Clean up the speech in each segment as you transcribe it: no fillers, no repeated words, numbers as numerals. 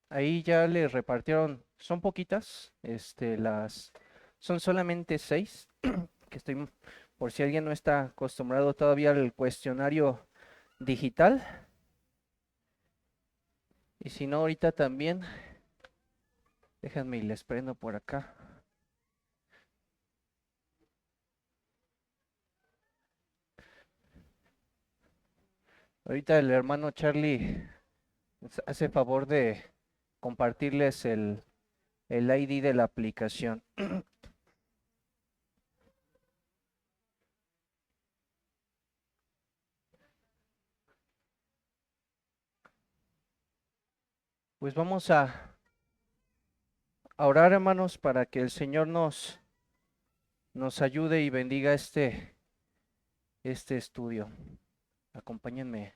Ahí ya le repartieron, son poquitas, son solamente 6, que estoy, por si alguien no está acostumbrado todavía al cuestionario digital, y si no ahorita también, déjenme y les prendo por acá. Ahorita el hermano Charlie hace favor de compartirles el ID de la aplicación. Pues vamos a orar, hermanos, para que el Señor nos ayude y bendiga este estudio. Acompáñenme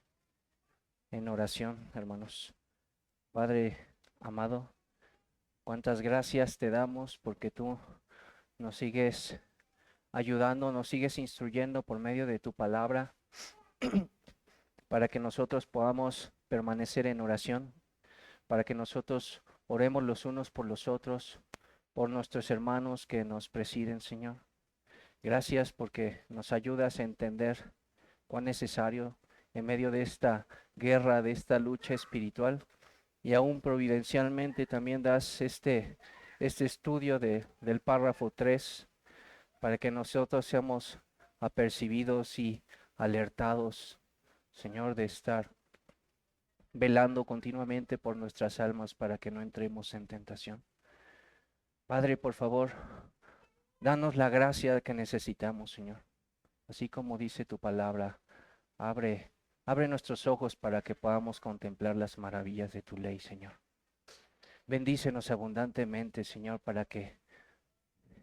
en oración, hermanos. Padre amado, cuántas gracias te damos porque tú nos sigues ayudando, nos sigues instruyendo por medio de tu palabra para que nosotros podamos permanecer en oración, para que nosotros oremos los unos por los otros, por nuestros hermanos que nos presiden, Señor. Gracias porque nos ayudas a entender cuán necesario en medio de esta guerra, de esta lucha espiritual, y aún providencialmente también das este estudio del párrafo 3 para que nosotros seamos apercibidos y alertados, Señor, de estar velando continuamente por nuestras almas para que no entremos en tentación. Padre, por favor, danos la gracia que necesitamos, Señor. Así como dice tu palabra, abre, abre nuestros ojos para que podamos contemplar las maravillas de tu ley, Señor. Bendícenos abundantemente, Señor, para que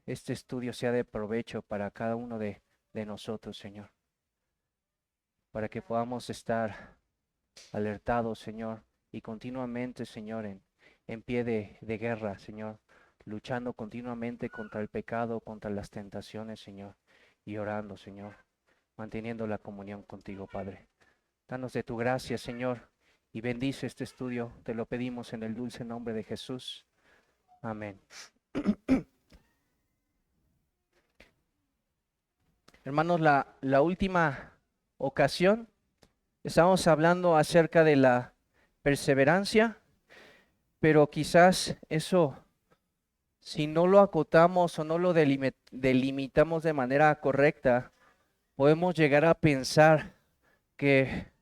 este estudio sea de provecho para cada uno de nosotros, Señor. Para que podamos estar alertados, Señor, y continuamente, Señor, en pie de guerra, Señor, luchando continuamente contra el pecado, contra las tentaciones, Señor, y orando, Señor, manteniendo la comunión contigo, Padre. Danos de tu gracia, Señor, y bendice este estudio. Te lo pedimos en el dulce nombre de Jesús. Amén. Hermanos, la última ocasión estamos hablando acerca de la perseverancia, pero quizás eso, si no lo acotamos o no lo delimitamos de manera correcta, podemos llegar a pensar que,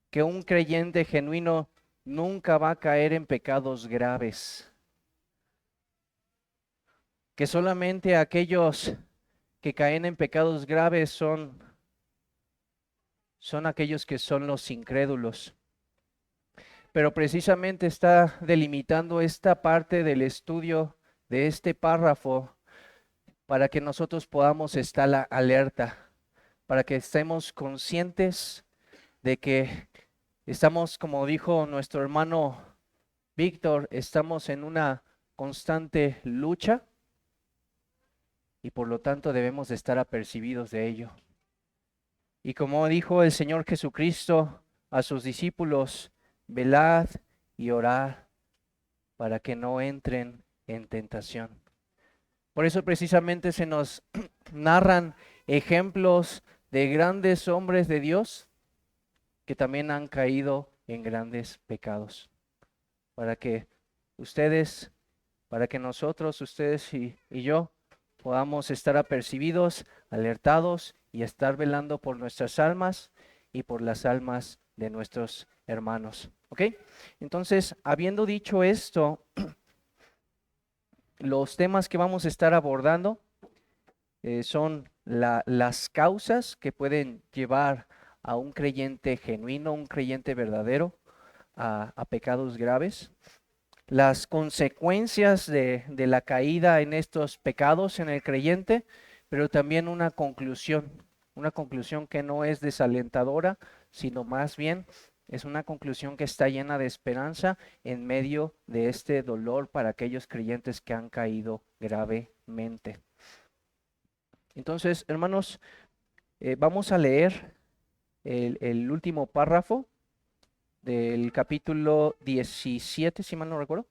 que un creyente genuino nunca va a caer en pecados graves, que solamente aquellos que caen en pecados graves son aquellos que son los incrédulos. Pero precisamente está delimitando esta parte del estudio de este párrafo para que nosotros podamos estar alerta, para que estemos conscientes de que estamos, como dijo nuestro hermano Víctor, estamos en una constante lucha y por lo tanto debemos de estar apercibidos de ello. Y como dijo el Señor Jesucristo a sus discípulos, velad y orad para que no entren en tentación. Por eso precisamente se nos narran ejemplos de grandes hombres de Dios que también han caído en grandes pecados. Para que ustedes, para que nosotros, ustedes y yo, podamos estar apercibidos, alertados y estar velando por nuestras almas y por las almas de nuestros hermanos. ¿Ok? Entonces, habiendo dicho esto, los temas que vamos a estar abordando son las causas que pueden llevar a un creyente genuino, un creyente verdadero, a pecados graves, las consecuencias de la caída en estos pecados en el creyente, pero también una conclusión que no es desalentadora, sino más bien es una conclusión que está llena de esperanza en medio de este dolor para aquellos creyentes que han caído gravemente. Entonces, hermanos, vamos a leer el último párrafo del capítulo 17, si mal no recuerdo.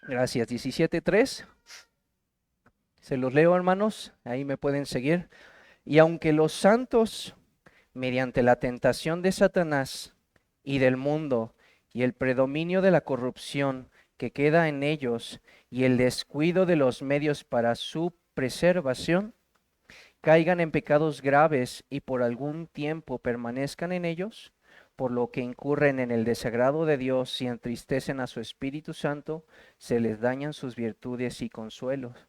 Gracias, 17:3. Se los leo, hermanos, ahí me pueden seguir. Y aunque los santos, mediante la tentación de Satanás y del mundo, y el predominio de la corrupción que queda en ellos, y el descuido de los medios para su preservación, caigan en pecados graves y por algún tiempo permanezcan en ellos, por lo que incurren en el desagrado de Dios y entristecen a su Espíritu Santo, se les dañan sus virtudes y consuelos,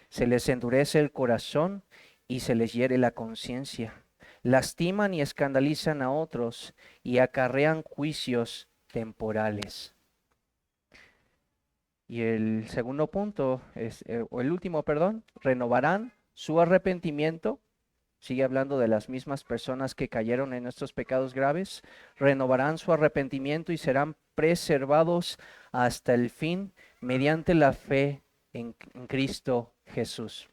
se les endurece el corazón y se les hiere la conciencia. Lastiman y escandalizan a otros y acarrean juicios temporales. Y el segundo punto es, o el último, perdón, renovarán su arrepentimiento. Sigue hablando de las mismas personas que cayeron en estos pecados graves. Renovarán su arrepentimiento y serán preservados hasta el fin mediante la fe en Cristo Jesús.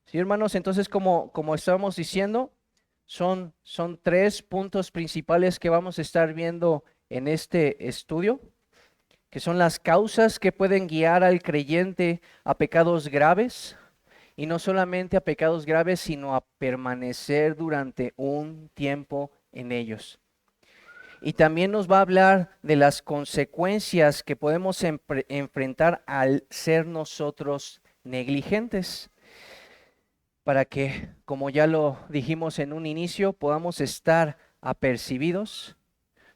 Sí, hermanos, entonces como estábamos diciendo, son 3 puntos principales que vamos a estar viendo en este estudio, que son las causas que pueden guiar al creyente a pecados graves, y no solamente a pecados graves, sino a permanecer durante un tiempo en ellos. Y también nos va a hablar de las consecuencias que podemos enfrentar al ser nosotros negligentes, para que, como ya lo dijimos en un inicio, podamos estar apercibidos,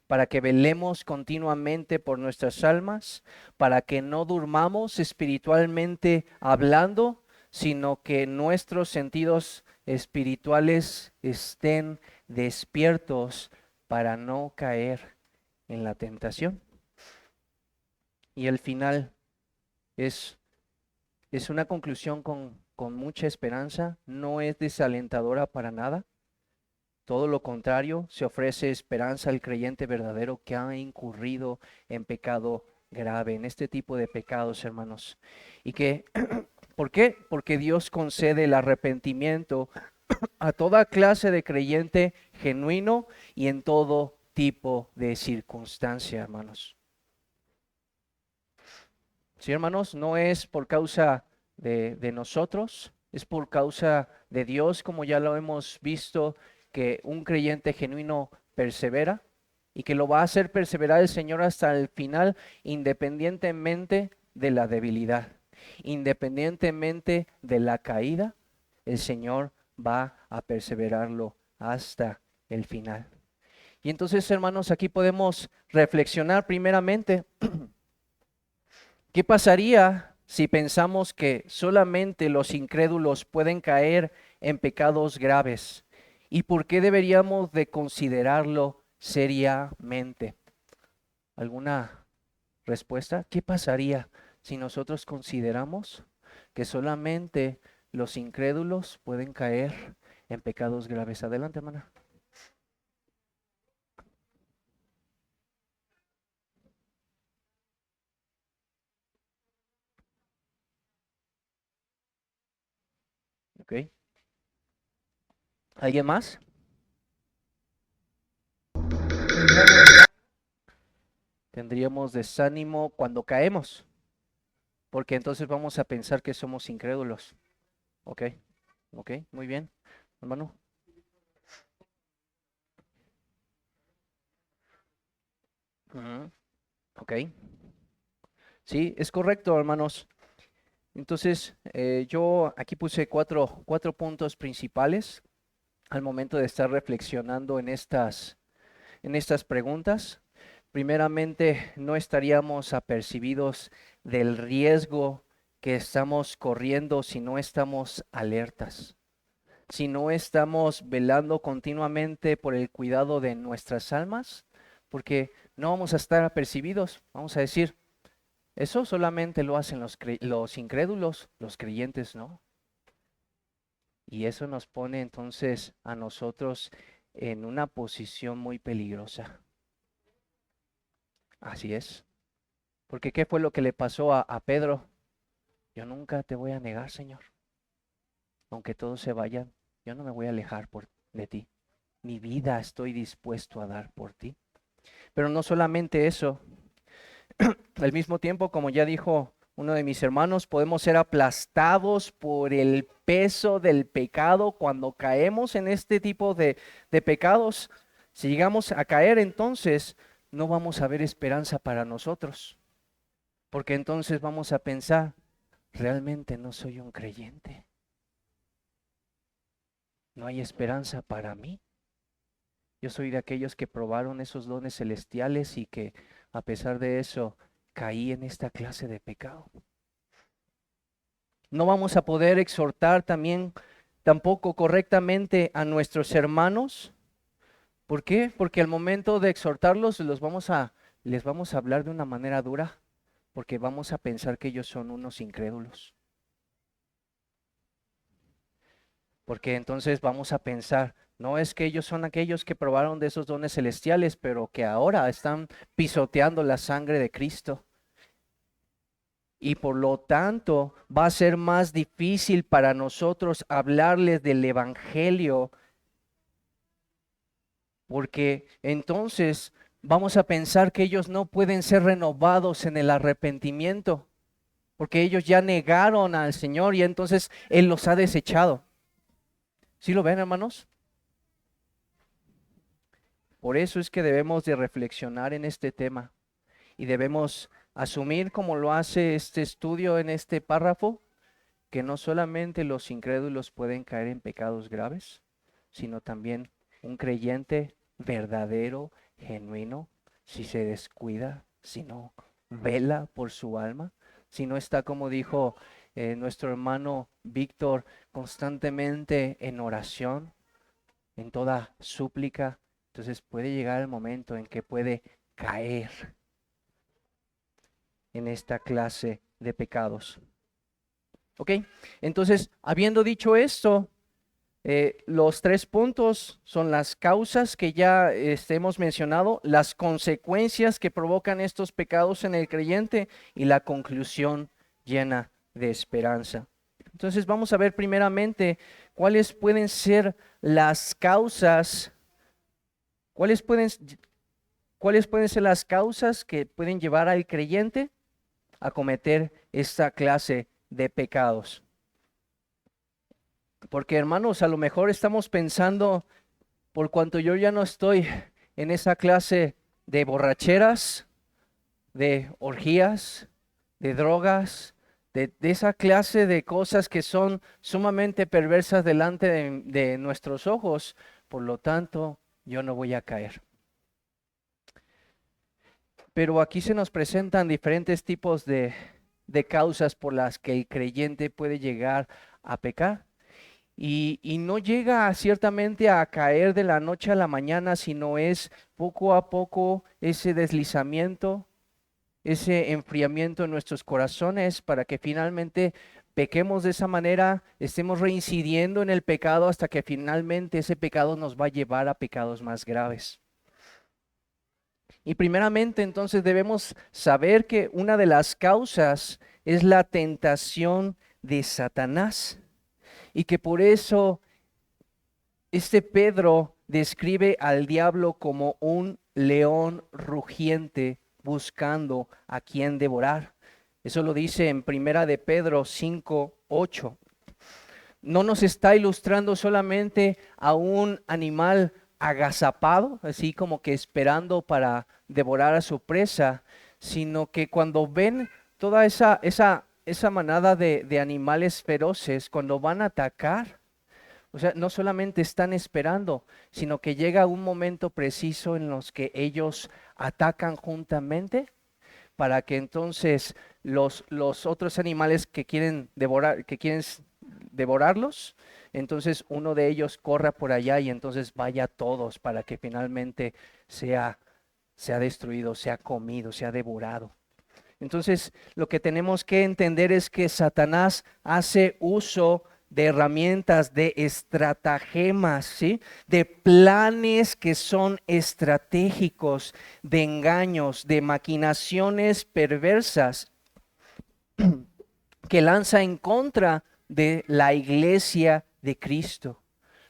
para que velemos continuamente por nuestras almas, para que no durmamos espiritualmente hablando, sino que nuestros sentidos espirituales estén despiertos para no caer en la tentación. Y el final es una conclusión con mucha esperanza, no es desalentadora para nada. Todo lo contrario, se ofrece esperanza al creyente verdadero que ha incurrido en pecado grave, en este tipo de pecados, hermanos. Y que, ¿por qué? Porque Dios concede el arrepentimiento a toda clase de creyente genuino y en todo tipo de circunstancia, hermanos. Sí, hermanos, no es por causa de nosotros, es por causa de Dios, como ya lo hemos visto, que un creyente genuino persevera y que lo va a hacer perseverar el Señor hasta el final, independientemente de la debilidad, independientemente de la caída, el Señor va a perseverarlo hasta el final. Y entonces, hermanos, aquí podemos reflexionar primeramente. ¿Qué pasaría si pensamos que solamente los incrédulos pueden caer en pecados graves? ¿Y por qué deberíamos de considerarlo seriamente? ¿Alguna respuesta? ¿Qué pasaría si nosotros consideramos que solamente los incrédulos pueden caer en pecados graves? Adelante, hermana. ¿Ok? ¿Alguien más? Tendríamos desánimo cuando caemos, porque entonces vamos a pensar que somos incrédulos. Ok, ok, muy bien, hermano. Ujú. Ok, sí, es correcto, hermanos. Entonces, yo aquí puse cuatro puntos principales al momento de estar reflexionando en estas preguntas. Primeramente, no estaríamos apercibidos del riesgo que estamos corriendo si no estamos alertas, si no estamos velando continuamente por el cuidado de nuestras almas, porque no vamos a estar apercibidos. Vamos a decir, eso solamente lo hacen los incrédulos, los creyentes no. Y eso nos pone entonces a nosotros en una posición muy peligrosa. Así es. Porque ¿qué fue lo que le pasó a Pedro? Yo nunca te voy a negar, Señor, aunque todos se vayan. yo no me voy a alejar de ti. Mi vida estoy dispuesto a dar por ti. Pero no solamente eso, al mismo tiempo, como ya dijo uno de mis hermanos, podemos ser aplastados por el peso del pecado cuando caemos en este tipo de pecados. Si llegamos a caer, entonces no vamos a ver esperanza para nosotros, porque entonces vamos a pensar, realmente no soy un creyente, no hay esperanza para mí. Yo soy de aquellos que probaron esos dones celestiales y que a pesar de eso caí en esta clase de pecado. No vamos a poder exhortar tampoco correctamente a nuestros hermanos. ¿Por qué? Porque al momento de exhortarlos les vamos a hablar de una manera dura, porque vamos a pensar que ellos son unos incrédulos. Porque entonces vamos a pensar, no es que ellos son aquellos que probaron de esos dones celestiales, pero que ahora están pisoteando la sangre de Cristo. Y por lo tanto va a ser más difícil para nosotros hablarles del Evangelio, porque entonces vamos a pensar que ellos no pueden ser renovados en el arrepentimiento, porque ellos ya negaron al Señor y entonces Él los ha desechado. ¿Sí lo ven, hermanos? Por eso es que debemos de reflexionar en este tema y debemos asumir, como lo hace este estudio en este párrafo, que no solamente los incrédulos pueden caer en pecados graves, sino también un creyente verdadero, genuino, si se descuida, si no vela por su alma, si no está, como dijo nuestro hermano Víctor, constantemente en oración, en toda súplica, entonces puede llegar el momento en que puede caer en esta clase de pecados. ¿Ok? Entonces, habiendo dicho esto, los 3 puntos son las causas que ya hemos mencionado, las consecuencias que provocan estos pecados en el creyente y la conclusión llena de esperanza. Entonces vamos a ver primeramente cuáles pueden ser las causas, cuáles pueden ser las causas que pueden llevar al creyente a cometer esta clase de pecados. Porque hermanos, a lo mejor estamos pensando, por cuanto yo ya no estoy en esa clase de borracheras, de orgías, de drogas, de esa clase de cosas que son sumamente perversas delante de nuestros ojos, por lo tanto, yo no voy a caer. Pero aquí se nos presentan diferentes tipos de causas por las que el creyente puede llegar a pecar. Y no llega ciertamente a caer de la noche a la mañana, sino es poco a poco ese deslizamiento, ese enfriamiento en nuestros corazones para que finalmente pequemos de esa manera, estemos reincidiendo en el pecado hasta que finalmente ese pecado nos va a llevar a pecados más graves. Y primeramente entonces debemos saber que una de las causas es la tentación de Satanás. Y que por eso este Pedro describe al diablo como un león rugiente buscando a quien devorar. Eso lo dice en Primera de Pedro 5:8. No nos está ilustrando solamente a un animal agazapado, así como que esperando para devorar a su presa, sino que cuando ven toda esa manada de animales feroces, cuando van a atacar, o sea, no solamente están esperando, sino que llega un momento preciso en los que ellos atacan juntamente para que entonces los otros animales que quieren devorarlos, entonces uno de ellos corra por allá y entonces vaya todos para que finalmente sea destruido, sea comido, sea devorado. Entonces, lo que tenemos que entender es que Satanás hace uso de herramientas, de estratagemas, ¿sí? De planes que son estratégicos, de engaños, de maquinaciones perversas que lanza en contra de la iglesia de Cristo.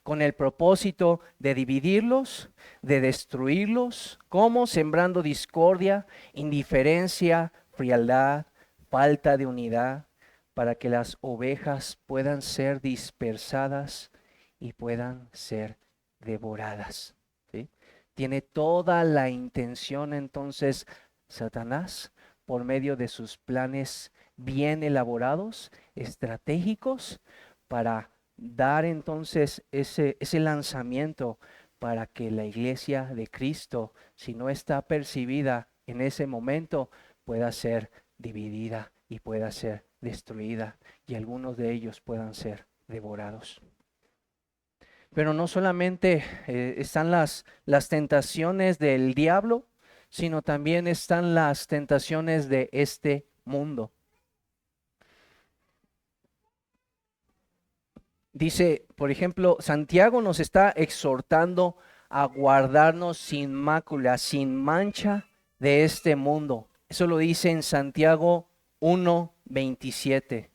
con el propósito de dividirlos, de destruirlos, como sembrando discordia, indiferencia, frialdad, falta de unidad, para que las ovejas puedan ser dispersadas y puedan ser devoradas. ¿Sí? Tiene toda la intención entonces Satanás, por medio de sus planes bien elaborados, estratégicos, para dar entonces ese lanzamiento para que la iglesia de Cristo, si no está percibida en ese momento, pueda ser dividida y pueda ser destruida, y algunos de ellos puedan ser devorados. Pero no solamente están las tentaciones del diablo, sino también están las tentaciones de este mundo. Dice, por ejemplo, Santiago nos está exhortando a guardarnos sin mácula, sin mancha de este mundo. Eso lo dice en Santiago 1:27.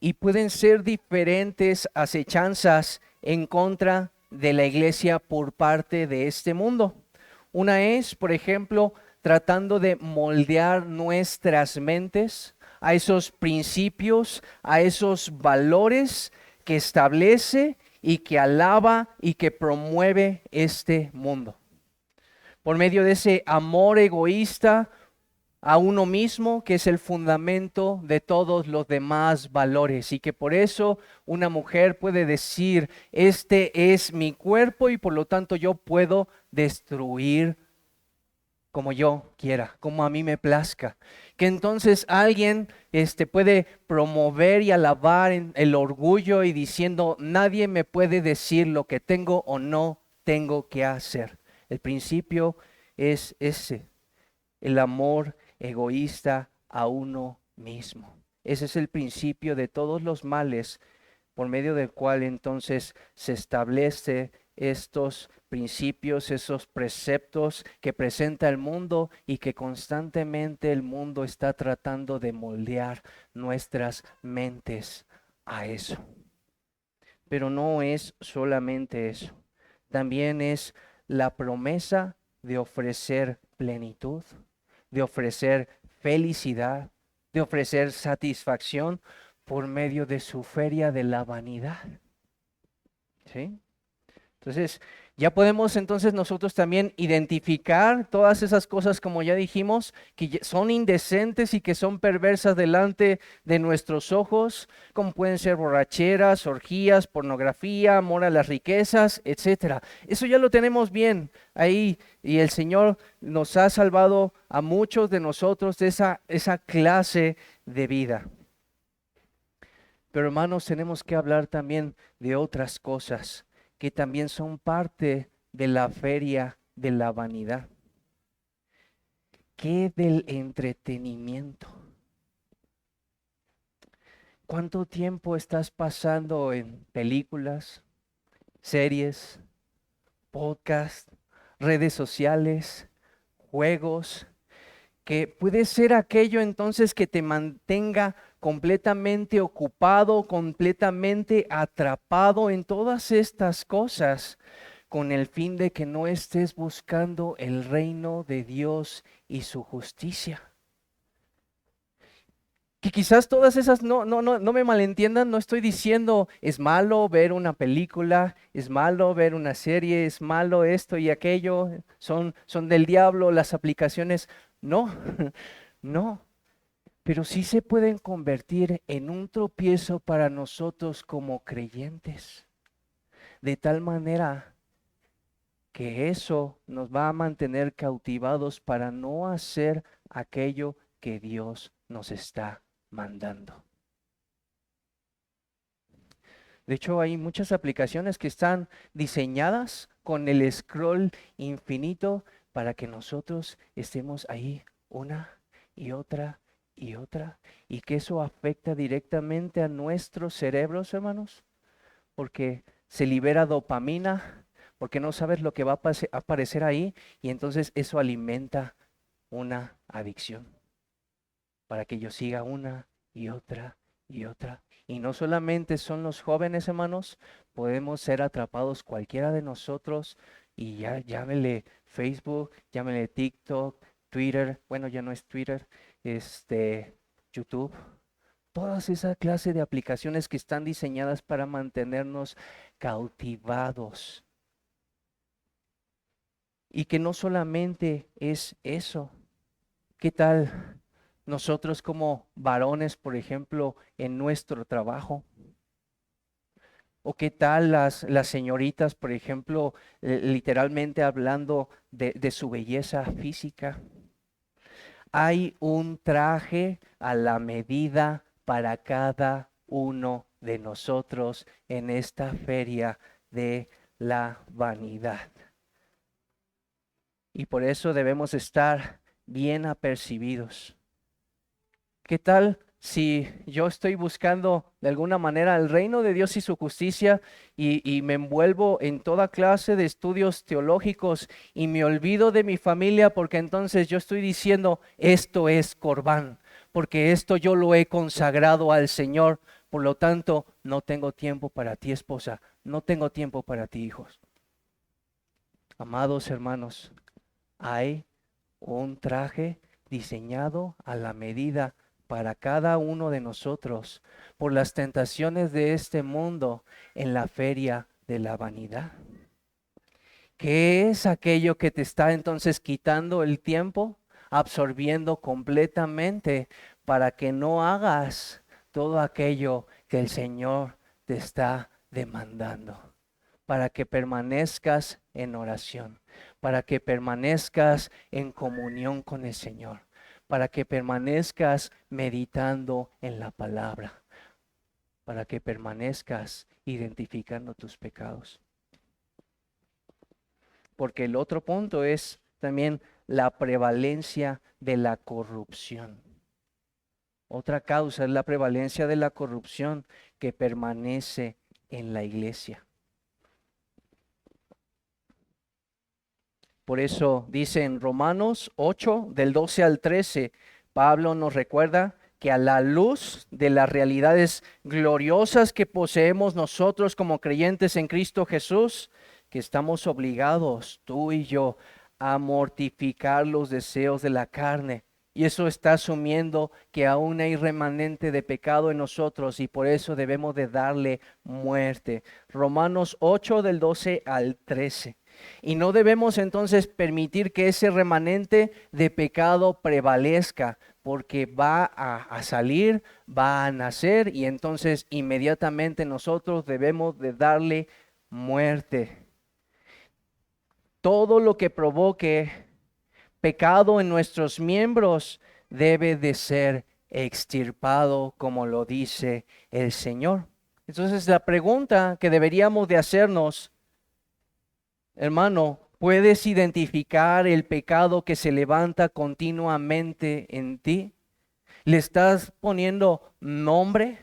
Y pueden ser diferentes acechanzas en contra de la iglesia por parte de este mundo. Una es, por ejemplo, tratando de moldear nuestras mentes a esos principios, a esos valores que establece y que alaba y que promueve este mundo. Por medio de ese amor egoísta a uno mismo, que es el fundamento de todos los demás valores, y que por eso una mujer puede decir, este es mi cuerpo y por lo tanto yo puedo destruir como yo quiera, como a mí me plazca. Que entonces alguien puede promover y alabar el orgullo y diciendo, nadie me puede decir lo que tengo o no tengo que hacer. El principio es ese, el amor egoísta a uno mismo. Ese es el principio de todos los males, por medio del cual entonces se establece estos principios, esos preceptos que presenta el mundo y que constantemente el mundo está tratando de moldear nuestras mentes a eso. Pero no es solamente eso, también es la promesa de ofrecer plenitud, de ofrecer felicidad, de ofrecer satisfacción por medio de su feria de la vanidad. ¿Sí? Entonces, ya podemos entonces nosotros también identificar todas esas cosas, como ya dijimos, que son indecentes y que son perversas delante de nuestros ojos, como pueden ser borracheras, orgías, pornografía, amor a las riquezas, etcétera. Eso ya lo tenemos bien ahí, y el Señor nos ha salvado a muchos de nosotros de esa clase de vida. Pero hermanos, tenemos que hablar también de otras cosas que también son parte de la feria de la vanidad. ¿Qué del entretenimiento? ¿Cuánto tiempo estás pasando en películas, series, podcasts, redes sociales, juegos? Que puede ser aquello entonces que te mantenga completamente ocupado, completamente atrapado en todas estas cosas, con el fin de que no estés buscando el reino de Dios y su justicia. Que quizás todas esas, no me malentiendan, no estoy diciendo es malo ver una película, es malo ver una serie, es malo esto y aquello, son del diablo las aplicaciones. No, no, pero sí se pueden convertir en un tropiezo para nosotros como creyentes, de tal manera que eso nos va a mantener cautivados para no hacer aquello que Dios nos está mandando. De hecho, hay muchas aplicaciones que están diseñadas con el scroll infinito para que nosotros estemos ahí una y otra y otra, y que eso afecta directamente a nuestros cerebros, hermanos, porque se libera dopamina, porque no sabes lo que va a aparecer ahí, y entonces eso alimenta una adicción para que yo siga una y otra y otra. Y no solamente son los jóvenes, hermanos, podemos ser atrapados cualquiera de nosotros y ya llámele Facebook, llámele TikTok, Twitter, bueno, ya no es Twitter, YouTube, todas esa clase de aplicaciones que están diseñadas para mantenernos cautivados. Y que no solamente es eso. ¿Qué tal nosotros como varones, por ejemplo, en nuestro trabajo? ¿O qué tal las señoritas, por ejemplo, literalmente hablando de su belleza física? Hay un traje a la medida para cada uno de nosotros en esta feria de la vanidad. Y por eso debemos estar bien apercibidos. ¿Qué tal si yo estoy buscando de alguna manera el reino de Dios y su justicia y me envuelvo en toda clase de estudios teológicos y me olvido de mi familia porque entonces yo estoy diciendo esto es Corbán, porque esto yo lo he consagrado al Señor, por lo tanto no tengo tiempo para ti, esposa, no tengo tiempo para ti, hijos? Amados hermanos, hay un traje diseñado a la medida para cada uno de nosotros por las tentaciones de este mundo en la feria de la vanidad. ¿Qué es aquello que te está entonces quitando el tiempo, absorbiendo completamente para que no hagas todo aquello que el Señor te está demandando? Para que permanezcas en oración, para que permanezcas en comunión con el Señor, para que permanezcas meditando en la palabra, para que permanezcas identificando tus pecados. Porque el otro punto es también la prevalencia de la corrupción. Otra causa es la prevalencia de la corrupción que permanece en la iglesia. Por eso dice en Romanos 8, del 12 al 13, Pablo nos recuerda que a la luz de las realidades gloriosas que poseemos nosotros como creyentes en Cristo Jesús, que estamos obligados, tú y yo, a mortificar los deseos de la carne. Y eso está asumiendo que aún hay remanente de pecado en nosotros y por eso debemos de darle muerte. Romanos 8 del 12 al 13. Y no debemos entonces permitir que ese remanente de pecado prevalezca, porque va a salir, va a nacer y entonces inmediatamente nosotros debemos de darle muerte. Todo lo que provoque pecado en nuestros miembros debe de ser extirpado, como lo dice el Señor. Entonces la pregunta que deberíamos de hacernos, hermano, ¿puedes identificar el pecado que se levanta continuamente en ti? ¿Le estás poniendo nombre?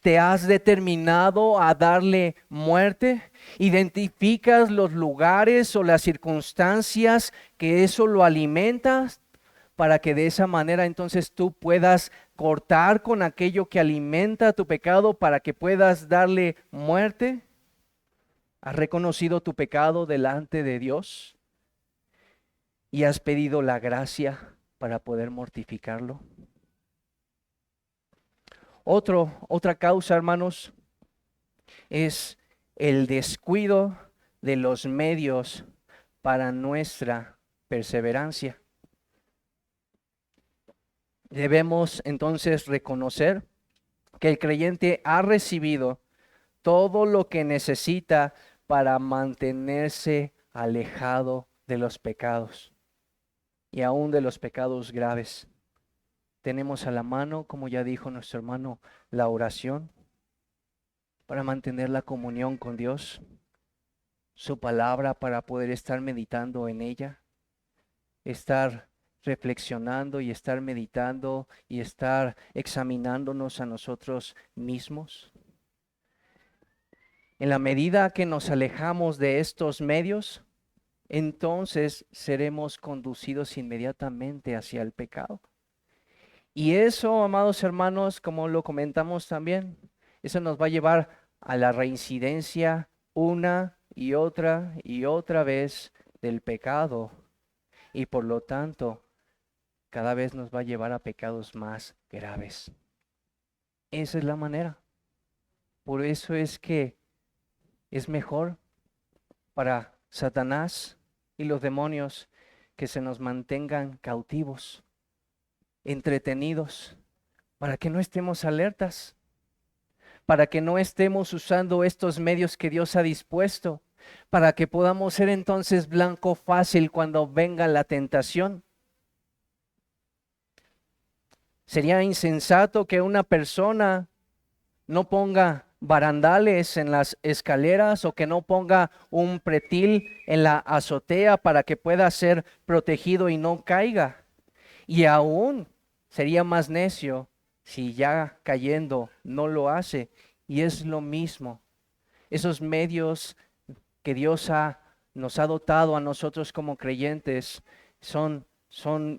¿Te has determinado a darle muerte? ¿Identificas los lugares o las circunstancias que eso lo alimenta para que de esa manera entonces tú puedas cortar con aquello que alimenta tu pecado para que puedas darle muerte? ¿Has reconocido tu pecado delante de Dios y has pedido la gracia para poder mortificarlo? Otra causa, hermanos, es el descuido de los medios para nuestra perseverancia. Debemos entonces reconocer que el creyente ha recibido todo lo que necesita para mantenerse alejado de los pecados y aún de los pecados graves. Tenemos a la mano, como ya dijo nuestro hermano, la oración para mantener la comunión con Dios, su palabra para poder estar meditando en ella, estar reflexionando y estar meditando y estar examinándonos a nosotros mismos. En la medida que nos alejamos de estos medios, entonces seremos conducidos inmediatamente hacia el pecado. Y eso, amados hermanos, como lo comentamos también, eso nos va a llevar a la reincidencia una y otra vez del pecado. Y por lo tanto, cada vez nos va a llevar a pecados más graves. Esa es la manera. Por eso es que es mejor para Satanás y los demonios que se nos mantengan cautivos, entretenidos, para que no estemos alertas, para que no estemos usando estos medios que Dios ha dispuesto, para que podamos ser entonces blanco fácil cuando venga la tentación. Sería insensato que una persona no ponga barandales en las escaleras o que no ponga un pretil en la azotea para que pueda ser protegido y no caiga. Y aún sería más necio si ya cayendo no lo hace. Y es lo mismo. Esos medios que Dios nos ha dotado a nosotros como creyentes son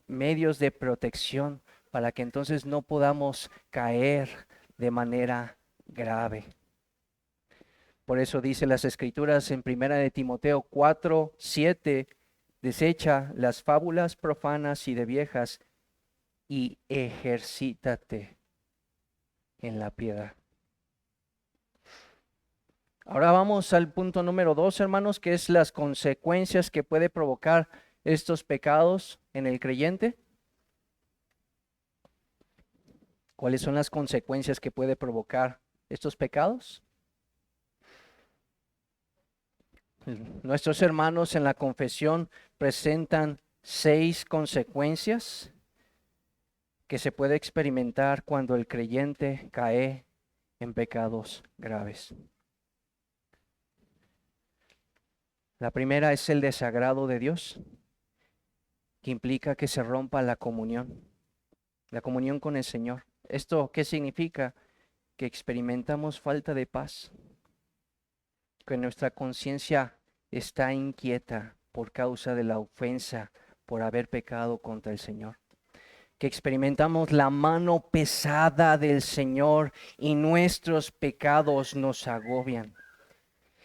medios de protección para que entonces no podamos caer de manera grave. Por eso dice las Escrituras en 1 Timoteo 4:7, desecha las fábulas profanas y de viejas y ejercítate en la piedad. Ahora vamos al punto número 2, hermanos, que es las consecuencias que puede provocar estos pecados en el creyente. ¿Cuáles son las consecuencias que puede provocar estos pecados? Nuestros hermanos en la confesión presentan 6 consecuencias que se puede experimentar cuando el creyente cae en pecados graves. La primera es el desagrado de Dios, que implica que se rompa la comunión con el Señor. ¿Esto qué significa? Que experimentamos falta de paz, que nuestra conciencia está inquieta por causa de la ofensa por haber pecado contra el Señor, que experimentamos la mano pesada del Señor y nuestros pecados nos agobian,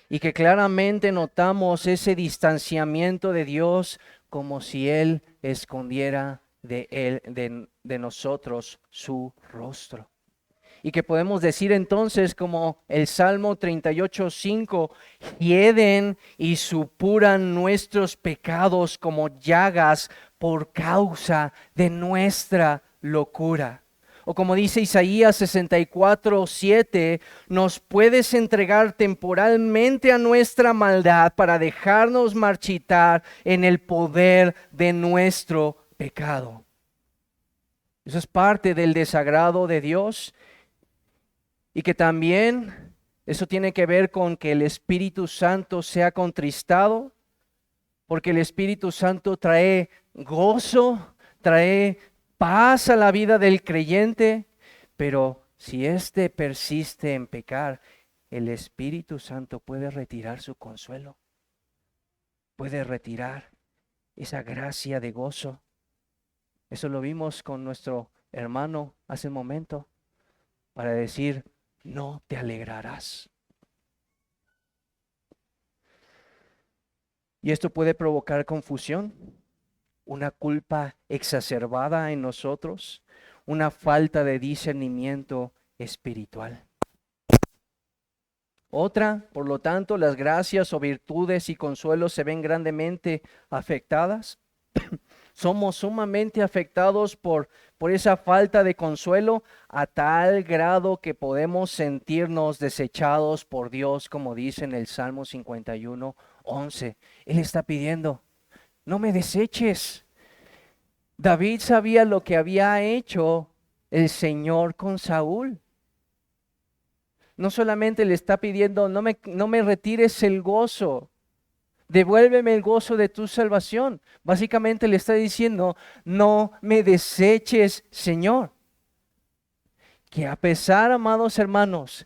y que claramente notamos ese distanciamiento de Dios como si Él escondiera de nosotros su rostro. Y que podemos decir entonces como el Salmo 38:5, hieden y supuran nuestros pecados como llagas por causa de nuestra locura. O como dice Isaías 64:7, nos puedes entregar temporalmente a nuestra maldad para dejarnos marchitar en el poder de nuestro pecado. Eso es parte del desagrado de Dios. Y que también eso tiene que ver con que el Espíritu Santo sea contristado, porque el Espíritu Santo trae gozo, trae paz a la vida del creyente, pero si éste persiste en pecar, el Espíritu Santo puede retirar su consuelo, puede retirar esa gracia de gozo. Eso lo vimos con nuestro hermano hace un momento, para decir, no te alegrarás. Y esto puede provocar confusión, una culpa exacerbada en nosotros, una falta de discernimiento espiritual. Otra, por lo tanto, las gracias o virtudes y consuelos se ven grandemente afectadas. Somos sumamente afectados por esa falta de consuelo a tal grado que podemos sentirnos desechados por Dios, como dice en el Salmo 51:11. Él está pidiendo, no me deseches. David sabía lo que había hecho el Señor con Saúl. No solamente le está pidiendo, no me retires el gozo. Devuélveme el gozo de tu salvación. Básicamente le está diciendo, no me deseches, Señor. Que a pesar, amados hermanos,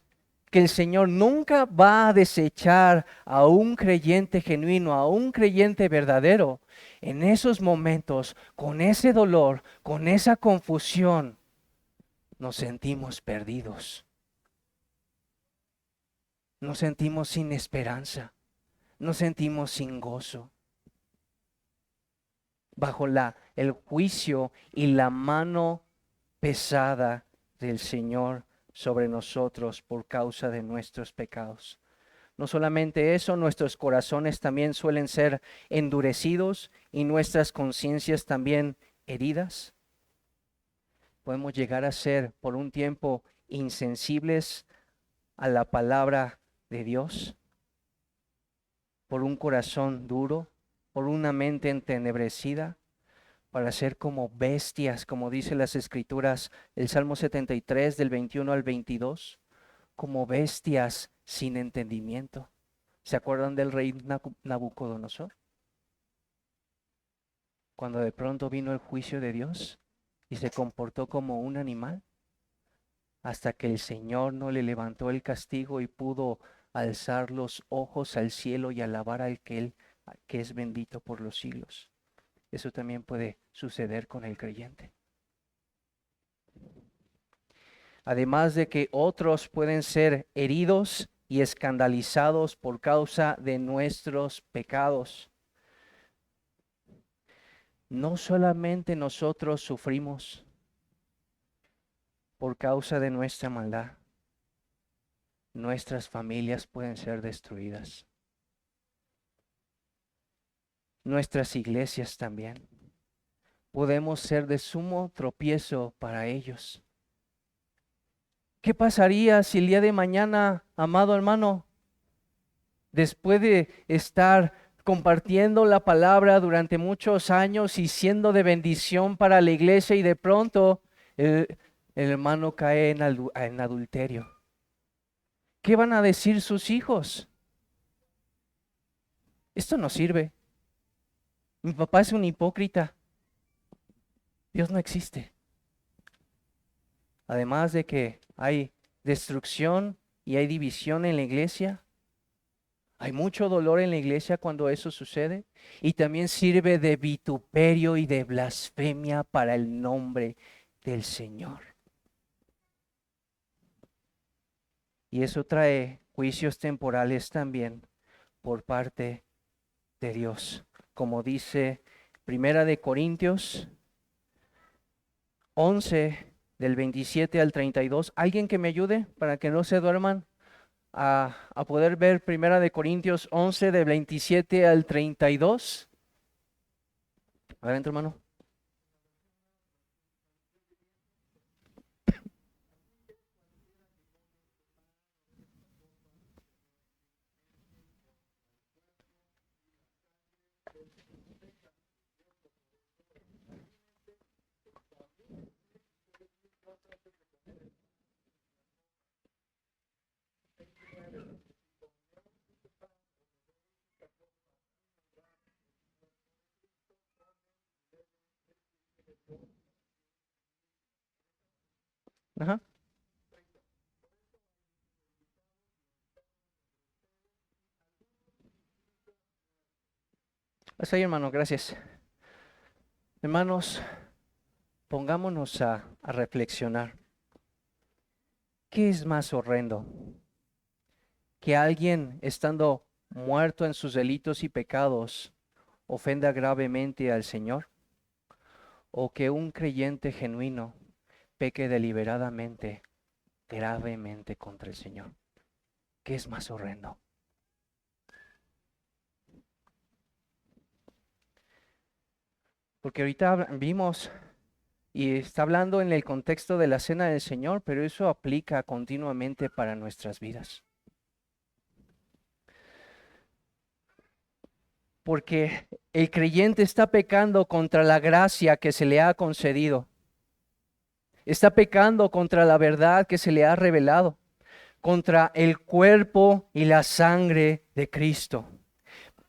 que el Señor nunca va a desechar a un creyente genuino, a un creyente verdadero, en esos momentos, con ese dolor, con esa confusión, nos sentimos perdidos, nos sentimos sin esperanza, nos sentimos sin gozo, bajo el juicio y la mano pesada del Señor sobre nosotros por causa de nuestros pecados. No solamente eso, nuestros corazones también suelen ser endurecidos y nuestras conciencias también heridas. Podemos llegar a ser por un tiempo insensibles a la palabra de Dios, por un corazón duro, por una mente entenebrecida, para ser como bestias, como dice las Escrituras, el Salmo 73 del 21 al 22, como bestias sin entendimiento. ¿Se acuerdan del rey Nabucodonosor? Cuando de pronto vino el juicio de Dios y se comportó como un animal, hasta que el Señor no le levantó el castigo y pudo alzar los ojos al cielo y alabar al que es bendito por los siglos. Eso también puede suceder con el creyente. Además de que otros pueden ser heridos y escandalizados por causa de nuestros pecados. No solamente nosotros sufrimos por causa de nuestra maldad, nuestras familias pueden ser destruidas. Nuestras iglesias también. Podemos ser de sumo tropiezo para ellos. ¿Qué pasaría si el día de mañana, amado hermano, después de estar compartiendo la palabra durante muchos años y siendo de bendición para la iglesia, y de pronto el hermano cae en adulterio? ¿Qué van a decir sus hijos? Esto no sirve. Mi papá es un hipócrita. Dios no existe. Además de que hay destrucción y hay división en la iglesia, hay mucho dolor en la iglesia cuando eso sucede, y también sirve de vituperio y de blasfemia para el nombre del Señor. Y eso trae juicios temporales también por parte de Dios. Como dice Primera de Corintios 11, del 27 al 32. ¿Alguien que me ayude para que no se duerman? A poder ver Primera de Corintios 11, del 27 al 32. Adelante, hermano. Ajá. Hasta ahí, hermano, gracias. Hermanos, pongámonos a reflexionar. ¿Qué es más horrendo? ¿Que alguien, estando muerto en sus delitos y pecados, ofenda gravemente al Señor? ¿O que un creyente genuino peque deliberadamente, gravemente contra el Señor? ¿Qué es más horrendo? Porque ahorita vimos, y está hablando en el contexto de la cena del Señor, pero eso aplica continuamente para nuestras vidas. Porque el creyente está pecando contra la gracia que se le ha concedido. Está pecando contra la verdad que se le ha revelado, contra el cuerpo y la sangre de Cristo.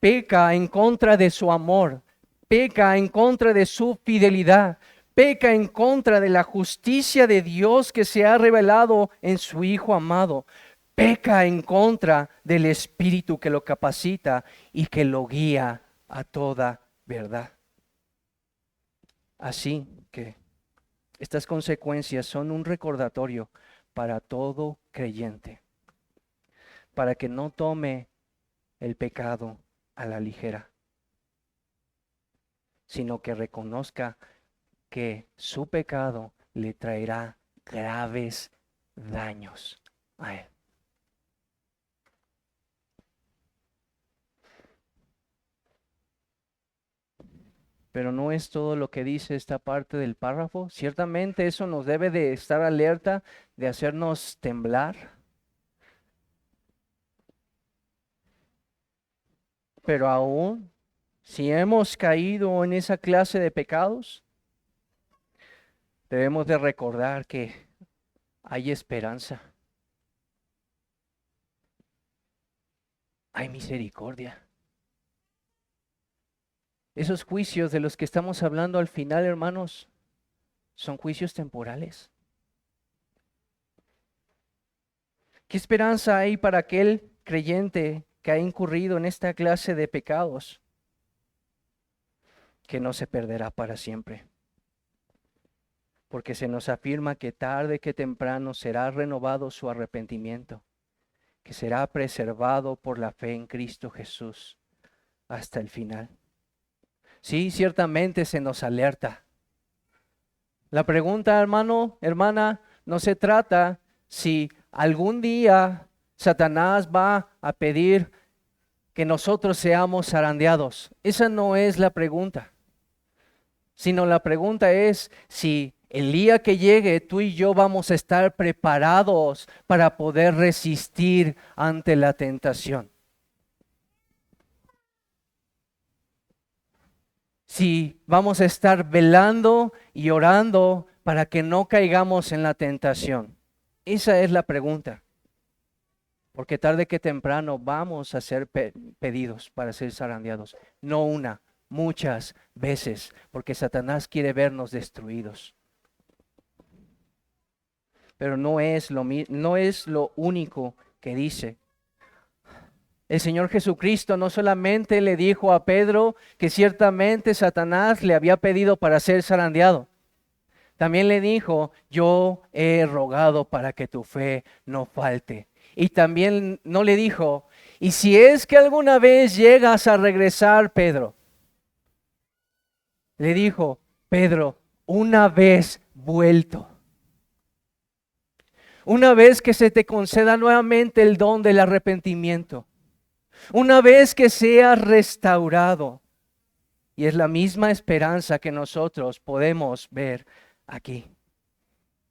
Peca en contra de su amor, peca en contra de su fidelidad, peca en contra de la justicia de Dios que se ha revelado en su Hijo amado, peca en contra del Espíritu que lo capacita y que lo guía a toda verdad. Así que Estas consecuencias son un recordatorio para todo creyente, para que no tome el pecado a la ligera, sino que reconozca que su pecado le traerá graves daños a él. Pero no es todo lo que dice esta parte del párrafo. Ciertamente eso nos debe de estar alerta, de hacernos temblar. Pero aún, si hemos caído en esa clase de pecados, debemos de recordar que hay esperanza, hay misericordia. Esos juicios de los que estamos hablando al final, hermanos, son juicios temporales. ¿Qué esperanza hay para aquel creyente que ha incurrido en esta clase de pecados? Que no se perderá para siempre. Porque se nos afirma que tarde que temprano será renovado su arrepentimiento, que será preservado por la fe en Cristo Jesús hasta el final. Sí, ciertamente se nos alerta. La pregunta, hermano, hermana, no se trata si algún día Satanás va a pedir que nosotros seamos zarandeados. Esa no es la pregunta, sino la pregunta es si el día que llegue tú y yo vamos a estar preparados para poder resistir ante la tentación. Si vamos a estar velando y orando para que no caigamos en la tentación. Esa es la pregunta. Porque tarde que temprano vamos a ser pedidos para ser zarandeados. No una, muchas veces, porque Satanás quiere vernos destruidos. Pero no es lo único que dice. El Señor Jesucristo no solamente le dijo a Pedro que ciertamente Satanás le había pedido para ser zarandeado. También le dijo, yo he rogado para que tu fe no falte. Y también no le dijo, y si es que alguna vez llegas a regresar, Pedro. Le dijo, Pedro, una vez vuelto. Una vez que se te conceda nuevamente el don del arrepentimiento. Una vez que seas restaurado. Y es la misma esperanza que nosotros podemos ver aquí.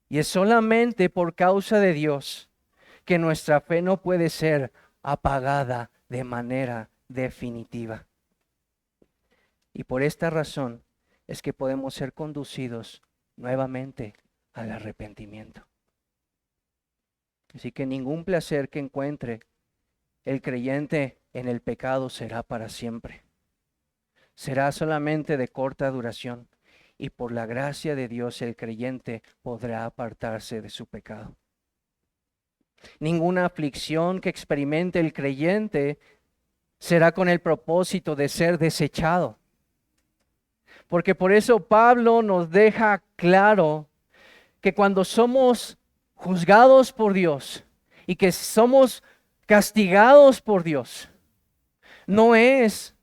Y es solamente por causa de Dios que nuestra fe no puede ser apagada de manera definitiva. Y por esta razón es que podemos ser conducidos nuevamente al arrepentimiento. Así que ningún placer que encuentre el creyente en el pecado será para siempre. Será solamente de corta duración. Y por la gracia de Dios el creyente podrá apartarse de su pecado. Ninguna aflicción que experimente el creyente será con el propósito de ser desechado. Porque por eso Pablo nos deja claro que cuando somos juzgados por Dios y que somos castigados por Dios, no es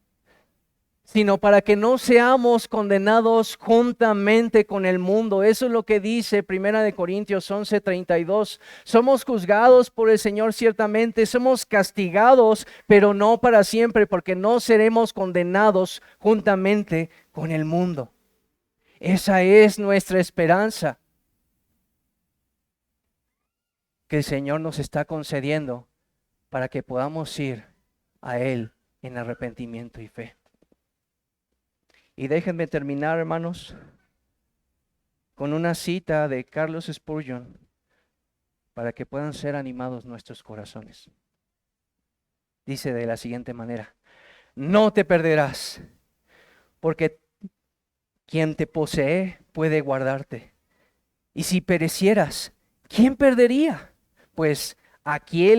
sino para que no seamos condenados juntamente con el mundo. Eso es lo que dice 1 Corintios 11:32. Somos juzgados por el Señor ciertamente, somos castigados, pero no para siempre, porque no seremos condenados juntamente con el mundo. Esa es nuestra esperanza que el Señor nos está concediendo para que podamos ir a Él en arrepentimiento y fe. Y déjenme terminar, hermanos, con una cita de Carlos Spurgeon para que puedan ser animados nuestros corazones. Dice de la siguiente manera: no te perderás, porque quien te posee puede guardarte. Y si perecieras, ¿quién perdería? Pues a quien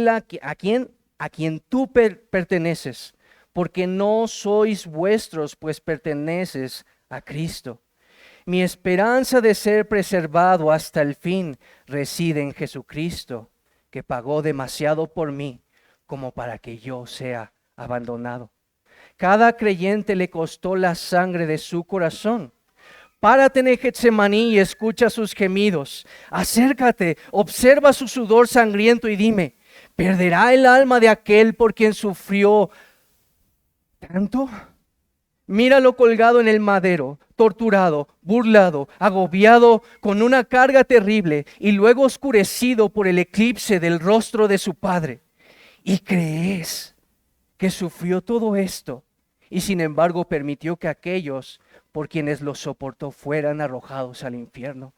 tú perteneces. Porque no sois vuestros, pues perteneces a Cristo. Mi esperanza de ser preservado hasta el fin reside en Jesucristo, que pagó demasiado por mí como para que yo sea abandonado. Cada creyente le costó la sangre de su corazón. Párate en Getsemaní y escucha sus gemidos. Acércate, observa su sudor sangriento y dime, ¿perderá el alma de aquel por quien sufrió tanto? Míralo colgado en el madero, torturado, burlado, agobiado con una carga terrible y luego oscurecido por el eclipse del rostro de su padre. ¿Y crees que sufrió todo esto y sin embargo permitió que aquellos por quienes lo soportó fueran arrojados al infierno?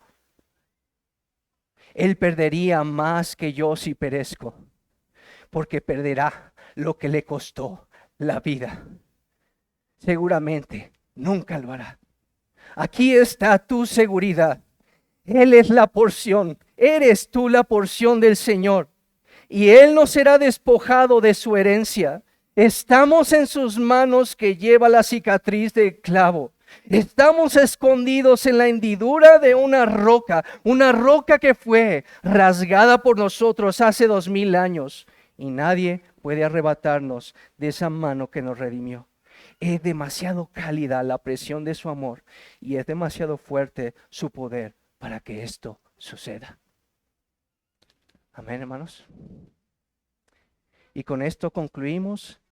Él perdería más que yo si perezco, porque perderá lo que le costó la vida. Seguramente nunca lo hará. Aquí está tu seguridad. Él es la porción, eres tú la porción del Señor. Y Él no será despojado de su herencia. Estamos en sus manos que lleva la cicatriz del clavo. Estamos escondidos en la hendidura de una roca que fue rasgada por nosotros hace 2000 años. Y nadie puede arrebatarnos de esa mano que nos redimió. Es demasiado cálida la presión de su amor y es demasiado fuerte su poder para que esto suceda. Amén, hermanos. Y con esto concluimos